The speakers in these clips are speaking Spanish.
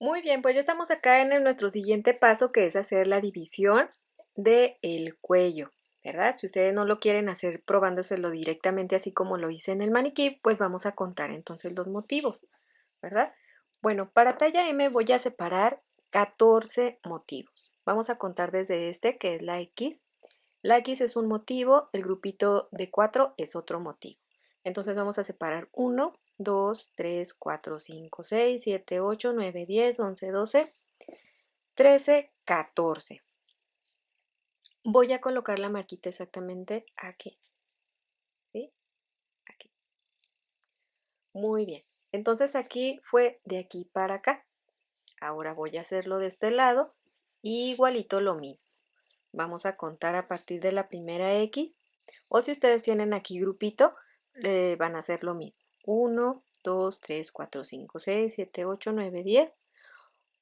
Muy bien, pues ya estamos acá en nuestro siguiente paso, que es hacer la división del cuello, ¿verdad? Si ustedes no lo quieren hacer probándoselo directamente así como lo hice en el maniquí, pues vamos a contar entonces los motivos, ¿verdad? Bueno, para talla M voy a separar 14 motivos. Vamos a contar desde este, que es la X. La X es un motivo, el grupito de 4 es otro motivo. Entonces vamos a separar 1, 2, 3, 4, 5, 6, 7, 8, 9, 10, 11, 12, 13, 14. Voy a colocar la marquita exactamente aquí, ¿sí? Aquí. Muy bien. Entonces aquí fue de aquí para acá. Ahora voy a hacerlo de este lado. Igualito lo mismo. Vamos a contar a partir de la primera X. O si ustedes tienen aquí grupito, van a hacer lo mismo. 1, 2, 3, 4, 5, 6, 7, 8, 9, 10,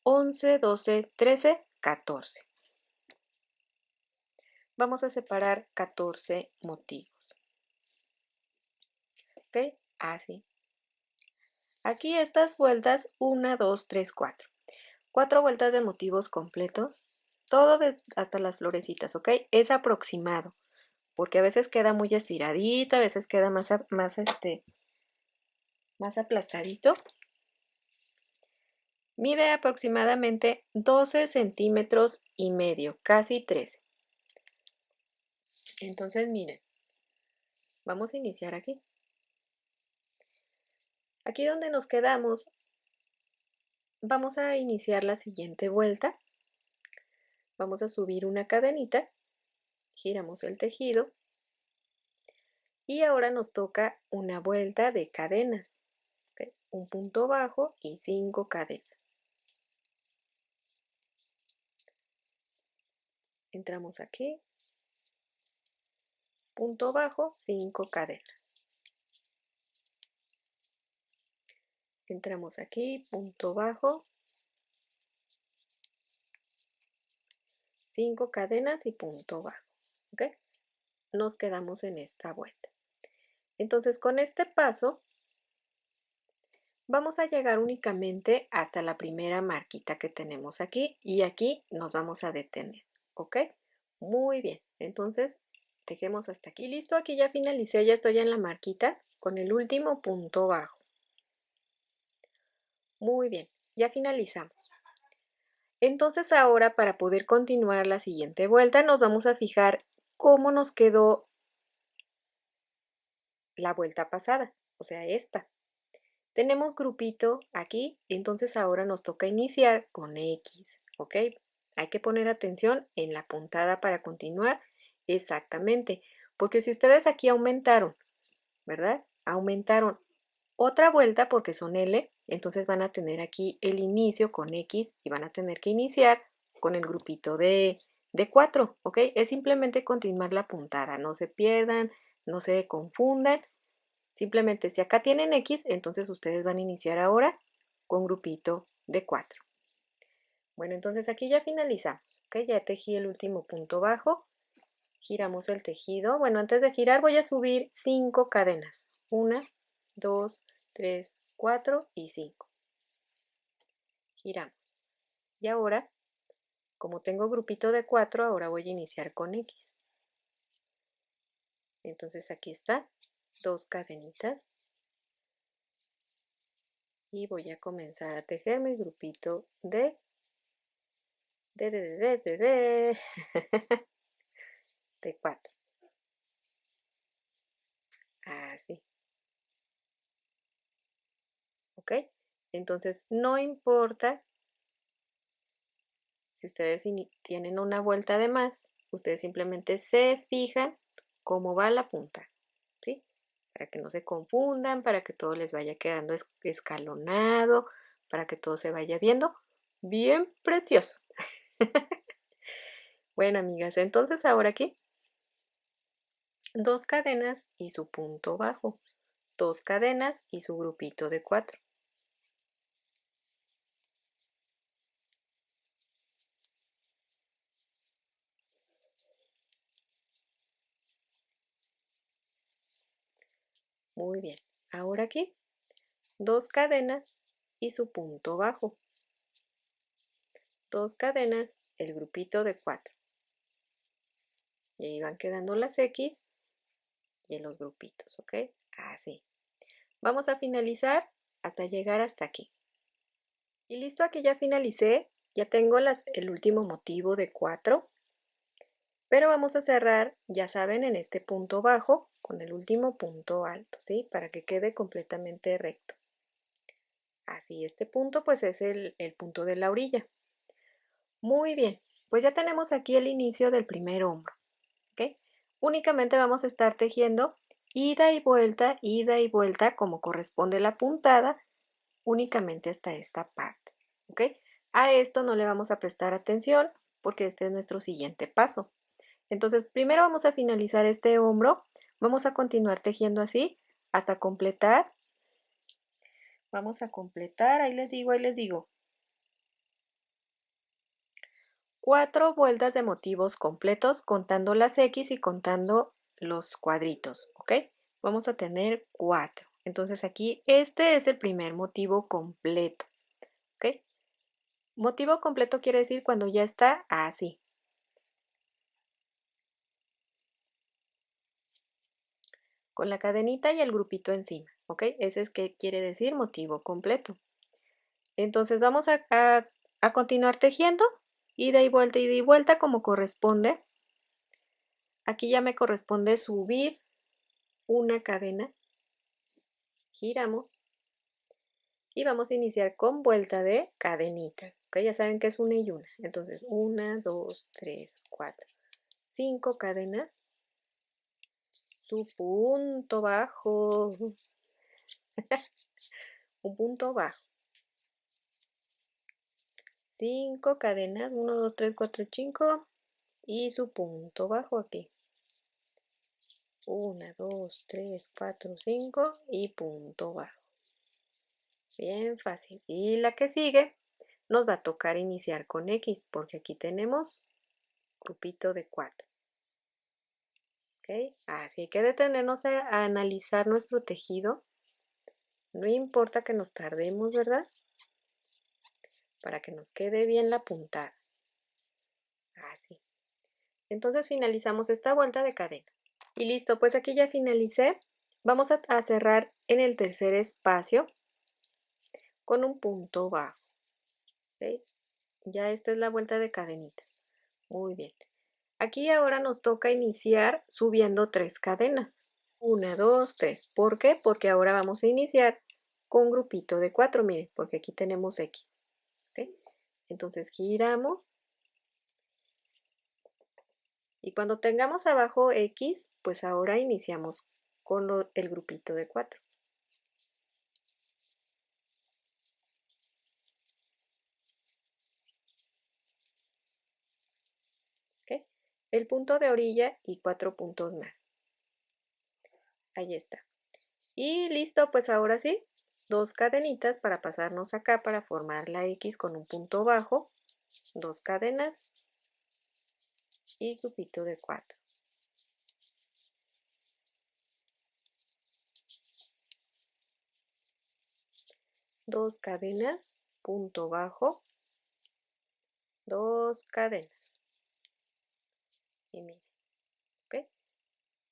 11, 12, 13, 14. Vamos a separar 14 motivos. ¿Ok? Así. Aquí estas vueltas, 1, 2, 3, 4. 4 vueltas de motivos completos. Todo hasta las florecitas, ¿ok? Es aproximado, porque a veces queda muy estiradito, a veces queda más aplastadito. Mide aproximadamente 12 centímetros y medio, casi 13. Entonces miren, vamos a iniciar aquí. Aquí donde nos quedamos, vamos a iniciar la siguiente vuelta. Vamos a subir una cadenita, giramos el tejido y ahora nos toca una vuelta de cadenas. ¿Okay? Un punto bajo y 5 cadenas. Entramos aquí, punto bajo, 5 cadenas. Entramos aquí, punto bajo, 5 cadenas y punto bajo. ¿Ok? Nos quedamos en esta vuelta. Entonces con este paso vamos a llegar únicamente hasta la primera marquita que tenemos aquí y aquí nos vamos a detener. ¿Ok? Muy bien. Entonces tejemos hasta aquí. Listo, aquí ya finalicé, ya estoy en la marquita con el último punto bajo. Muy bien, ya finalizamos. Entonces ahora para poder continuar la siguiente vuelta nos vamos a fijar cómo nos quedó la vuelta pasada, o sea esta. Tenemos grupito aquí, entonces ahora nos toca iniciar con X, ¿ok? Hay que poner atención en la puntada para continuar exactamente, porque si ustedes aquí aumentaron, ¿verdad? Aumentaron otra vuelta porque son L, entonces van a tener aquí el inicio con X y van a tener que iniciar con el grupito de 4, ¿ok? Es simplemente continuar la puntada, no se pierdan, no se confundan. Simplemente si acá tienen X, entonces ustedes van a iniciar ahora con grupito de 4. Bueno, entonces aquí ya finalizamos, ¿ok? Ya tejí el último punto bajo, giramos el tejido. Bueno, antes de girar voy a subir 5 cadenas. 1, 2, 3, 4 y 5. Giramos. Y ahora, como tengo grupito de 4, ahora voy a iniciar con X. Entonces aquí está, 2 cadenitas. Y voy a comenzar a tejer mi grupito de de 4. Así. ¿Ok? Entonces no importa si ustedes tienen una vuelta de más, ustedes simplemente se fijan cómo va la punta, ¿sí? Para que no se confundan, para que todo les vaya quedando escalonado, para que todo se vaya viendo bien precioso. Bueno, amigas, entonces ahora aquí 2 cadenas y su punto bajo, 2 cadenas y su grupito de 4. Muy bien, ahora aquí 2 cadenas y su punto bajo, 2 cadenas, el grupito de 4. Y ahí van quedando las X y los grupitos, ¿ok? Así. Vamos a finalizar hasta llegar hasta aquí. Y listo, aquí ya finalicé. Ya tengo el último motivo de 4. Pero vamos a cerrar, ya saben, en este punto bajo con el último punto alto, ¿sí? Para que quede completamente recto. Así, este punto pues es el punto de la orilla. Muy bien, pues ya tenemos aquí el inicio del primer hombro, ¿ok? Únicamente vamos a estar tejiendo ida y vuelta como corresponde la puntada, únicamente hasta esta parte, ¿ok? A esto no le vamos a prestar atención porque este es nuestro siguiente paso. Entonces, primero vamos a finalizar este hombro, vamos a continuar tejiendo así hasta completar. Vamos a completar, ahí les digo, 4 vueltas de motivos completos contando las X y contando los cuadritos, ¿ok? Vamos a tener 4. Entonces aquí este es el primer motivo completo, ¿ok? Motivo completo quiere decir cuando ya está así. Con la cadenita y el grupito encima, ¿ok? Ese es que quiere decir motivo completo. Entonces vamos a continuar tejiendo, ida y vuelta como corresponde. Aquí ya me corresponde subir una cadena, giramos y vamos a iniciar con vuelta de cadenitas, ¿ok? Ya saben que es una y una. Entonces, 1, 2, 3, 4, 5 cadenas, su punto bajo, un punto bajo, 5 cadenas, 1, 2, 3, 4, 5 y su punto bajo aquí. 1, 2, 3, 4, 5 y punto bajo. Bien fácil. Y la que sigue nos va a tocar iniciar con X porque aquí tenemos grupito de 4. ¿Ok? Así hay que detenernos a analizar nuestro tejido. No importa que nos tardemos, ¿verdad? Para que nos quede bien la puntada. Así. Entonces finalizamos esta vuelta de cadenas. Y listo, pues aquí ya finalicé. Vamos a cerrar en el tercer espacio con un punto bajo. ¿Ok? Ya esta es la vuelta de cadenitas. Muy bien. Aquí ahora nos toca iniciar subiendo 3 cadenas. 1, 2, 3. ¿Por qué? Porque ahora vamos a iniciar con un grupito de 4, miren, porque aquí tenemos X. ¿Ok? Entonces giramos. Y cuando tengamos abajo X, pues ahora iniciamos con el grupito de 4. ¿Ok? El punto de orilla y 4 puntos más. Ahí está. Y listo, pues ahora sí, 2 cadenitas para pasarnos acá para formar la X con un punto bajo, 2 cadenas y grupito de 4. Dos cadenas, punto bajo, 2 cadenas. Y miren, ¿ok?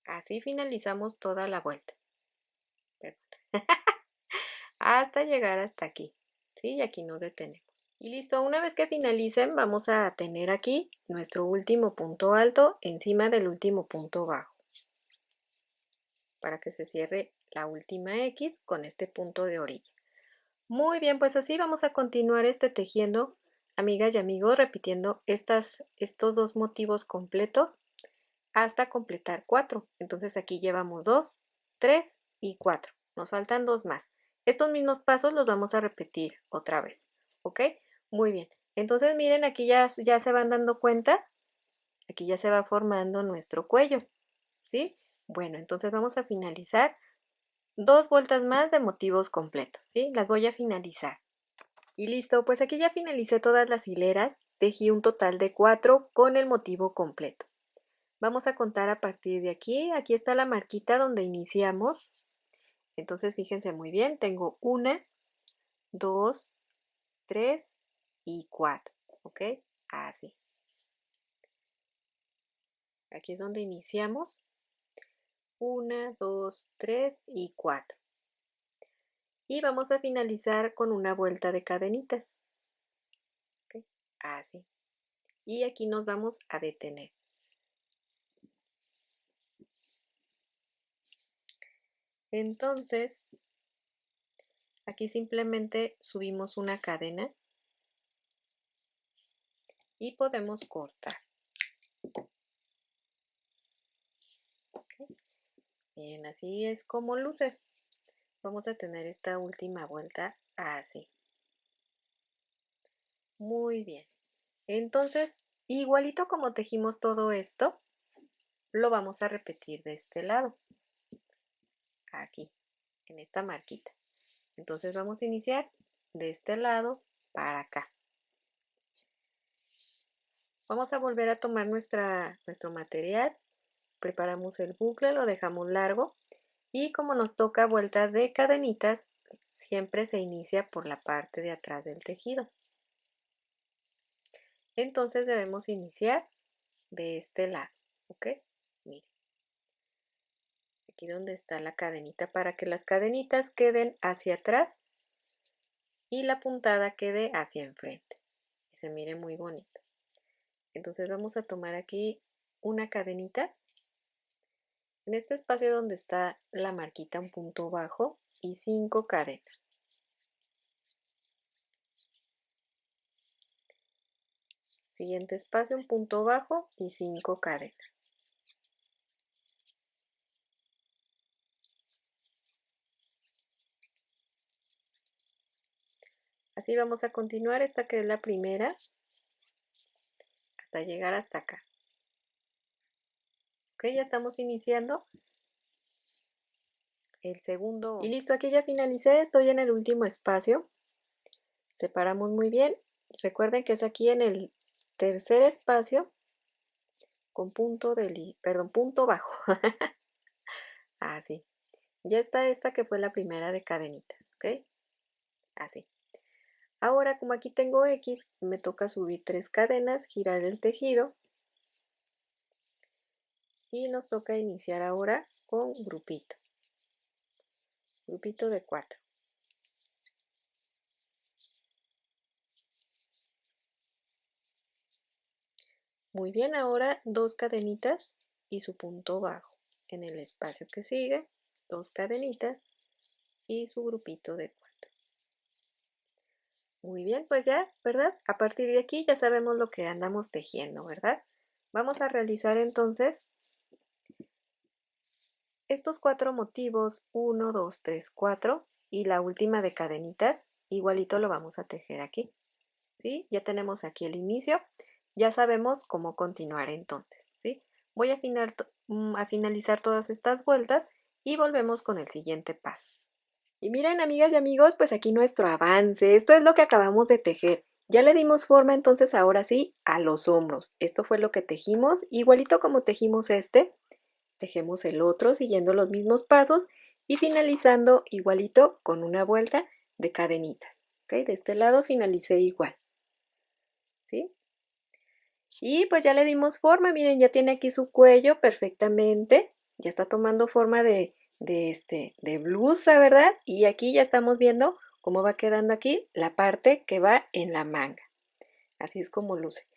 Así finalizamos toda la vuelta. Perdón. Hasta llegar hasta aquí, ¿sí? Y aquí nos detenemos. Y listo, una vez que finalicen vamos a tener aquí nuestro último punto alto encima del último punto bajo para que se cierre la última X con este punto de orilla. Muy bien, pues así vamos a continuar tejiendo, amigas y amigos, repitiendo estos dos motivos completos hasta completar 4. Entonces aquí llevamos 2, 3 y 4. Nos faltan 2 más. Estos mismos pasos los vamos a repetir otra vez, ¿ok? Muy bien. Entonces miren, aquí ya se van dando cuenta, aquí ya se va formando nuestro cuello, ¿sí? Bueno, entonces vamos a finalizar 2 vueltas más de motivos completos, ¿sí? Las voy a finalizar. Y listo, pues aquí ya finalicé todas las hileras, tejí un total de 4 con el motivo completo. Vamos a contar a partir de aquí. Aquí está la marquita donde iniciamos. Entonces fíjense muy bien, tengo 1, 2, 3 y 4. ¿ok? Así. Aquí es donde iniciamos. 1, 2, 3 y 4. Y vamos a finalizar con una vuelta de cadenitas. ¿Ok? Así. Y aquí nos vamos a detener. Entonces, aquí simplemente subimos una cadena y podemos cortar. Bien, así es como luce. Vamos a tener esta última vuelta así. Muy bien. Entonces, igualito como tejimos todo esto, lo vamos a repetir de este lado. Aquí, en esta marquita. Entonces vamos a iniciar de este lado para acá. Vamos a volver a tomar nuestro material. Preparamos el bucle, lo dejamos largo. Y como nos toca vuelta de cadenitas, siempre se inicia por la parte de atrás del tejido. Entonces debemos iniciar de este lado, ¿ok? Miren. Aquí donde está la cadenita, para que las cadenitas queden hacia atrás y la puntada quede hacia enfrente. Y se mire muy bonito. Entonces vamos a tomar aquí una cadenita. En este espacio donde está la marquita, un punto bajo y 5 cadenas. Siguiente espacio, un punto bajo y 5 cadenas. Así vamos a continuar, esta que es la primera, hasta llegar hasta acá. Ok, ya estamos iniciando el segundo. Y listo, aquí ya finalicé, estoy en el último espacio. Separamos muy bien. Recuerden que es aquí en el tercer espacio con punto bajo. Así. Ya está esta que fue la primera de cadenitas, ¿ok? Así. Ahora, como aquí tengo X, me toca subir 3 cadenas, girar el tejido y nos toca iniciar ahora con grupito. Grupito de 4. Muy bien, ahora 2 cadenitas y su punto bajo. En el espacio que sigue, 2 cadenitas y su grupito de 4. Muy bien, pues ya, ¿verdad? A partir de aquí ya sabemos lo que andamos tejiendo, ¿verdad? Vamos a realizar entonces estos 4 motivos, 1, 2, 3, 4 y la última de cadenitas, igualito lo vamos a tejer aquí, ¿sí? Ya tenemos aquí el inicio, ya sabemos cómo continuar entonces, ¿sí? Voy a finalizar todas estas vueltas y volvemos con el siguiente paso. Y miren, amigas y amigos, pues aquí nuestro avance. Esto es lo que acabamos de tejer. Ya le dimos forma entonces ahora sí a los hombros. Esto fue lo que tejimos, igualito como tejimos este. Tejemos el otro siguiendo los mismos pasos y finalizando igualito con una vuelta de cadenitas. ¿Ok? De este lado finalicé igual. ¿Sí? Y pues ya le dimos forma. Miren, ya tiene aquí su cuello perfectamente. Ya está tomando forma de blusa, ¿verdad? Y aquí ya estamos viendo cómo va quedando aquí la parte que va en la manga. Así es como luce.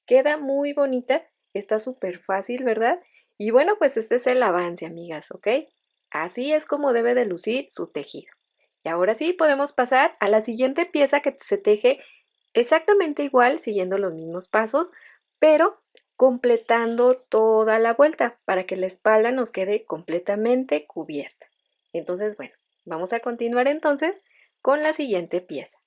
Queda muy bonita, está súper fácil, ¿verdad? Y bueno, pues este es el avance, amigas, ¿ok? Así es como debe de lucir su tejido. Y ahora sí podemos pasar a la siguiente pieza que se teje exactamente igual, siguiendo los mismos pasos, pero completando toda la vuelta para que la espalda nos quede completamente cubierta. Entonces, bueno, vamos a continuar entonces con la siguiente pieza.